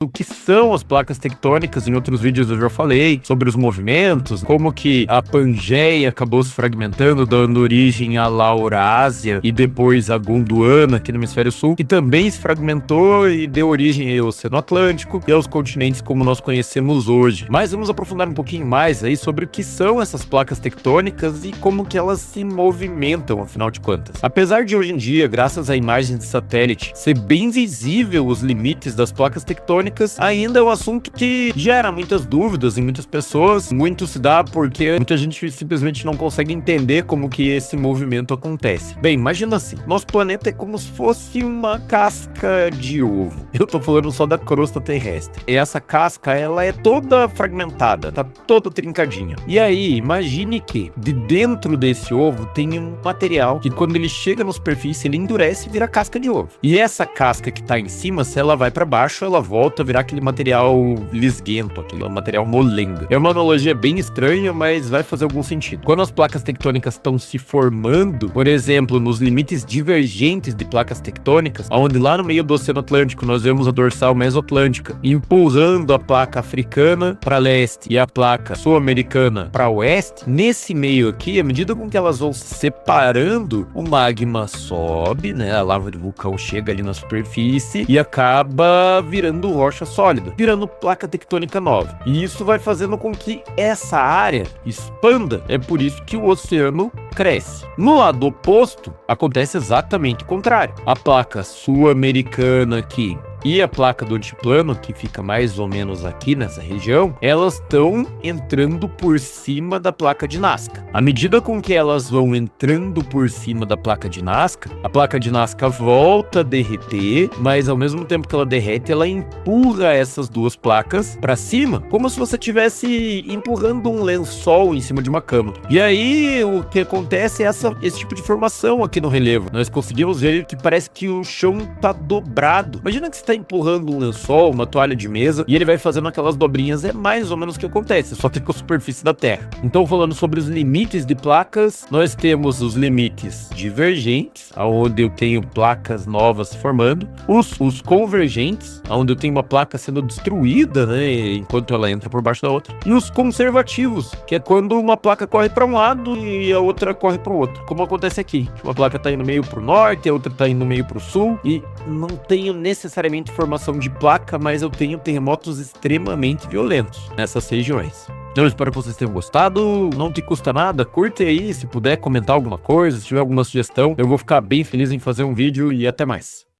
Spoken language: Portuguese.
o que são as placas tectônicas. Em outros vídeos eu já falei sobre os movimentos, como que a Pangeia acabou se fragmentando, dando origem à Laurásia e depois a Gondwana aqui no hemisfério sul, que também se fragmentou e deu origem ao Oceano Atlântico e aos continentes como nós conhecemos hoje. Mas vamos aprofundar um pouquinho mais aí sobre o que são essas placas tectônicas e como que elas se movimentam, afinal de contas. Apesar de hoje em dia, graças a imagens de satélite, ser bem visível os limites das placas tectônicas, ainda é um assunto que gera muitas dúvidas em muitas pessoas. Muito se dá porque muita gente simplesmente não consegue entender como que esse movimento acontece. Bem, imagina assim, nosso planeta é como se fosse uma casca de ovo. Eu tô falando só da crosta terrestre. E essa casca, ela é toda fragmentada, tá toda trincadinha. E aí, imagine que de dentro desse ovo tem um material que quando ele chega na superfície, ele endurece e vira casca de ovo. E essa casca que tá em cima, se ela vai para baixo, ela volta a virar aquele material lisguento, aquele material molenga. É uma analogia bem estranha, mas vai fazer algum sentido. Quando as placas tectônicas estão se formando, por exemplo, nos limites divergentes de placas tectônicas, onde lá no meio do Oceano Atlântico nós vemos a dorsal mesoatlântica empurrando a placa africana para leste e a placa sul-americana para oeste, nesse meio aqui, à medida com que elas vão se separando, o magma sobe, né? A lava de vulcão chega ali na superfície e acaba virando rocha sólida, virando placa tectônica nova. E isso vai fazendo com que essa área expanda. É por isso que o oceano cresce. No lado oposto, acontece exatamente o contrário. A placa sul-americana aqui e a placa do antiplano, que fica mais ou menos aqui nessa região, elas estão entrando por cima da placa de Nazca. À medida com que elas vão entrando por cima da placa de Nazca, a placa de Nazca volta a derreter, mas ao mesmo tempo que ela derrete, ela empurra essas duas placas para cima, como se você estivesse empurrando um lençol em cima de uma cama. E aí, o que acontece é esse tipo de formação aqui no relevo. Nós conseguimos ver que parece que o chão tá dobrado. Imagina que você tá empurrando um lençol, uma toalha de mesa, e ele vai fazendo aquelas dobrinhas. É mais ou menos o que acontece, só que com a superfície da Terra. Então, falando sobre os limites de placas, nós temos os limites divergentes, onde eu tenho placas novas se formando, os convergentes, onde eu tenho uma placa sendo destruída, né, enquanto ela entra por baixo da outra, e os conservativos, que é quando uma placa corre para um lado e a outra corre para o outro, como acontece aqui. Uma placa tá indo meio pro norte, a outra tá indo meio pro sul, e não tenho necessariamente formação de placa, mas eu tenho terremotos extremamente violentos nessas regiões. Então eu espero que vocês tenham gostado, não te custa nada, curte aí, se puder comentar alguma coisa, se tiver alguma sugestão, eu vou ficar bem feliz em fazer um vídeo e até mais.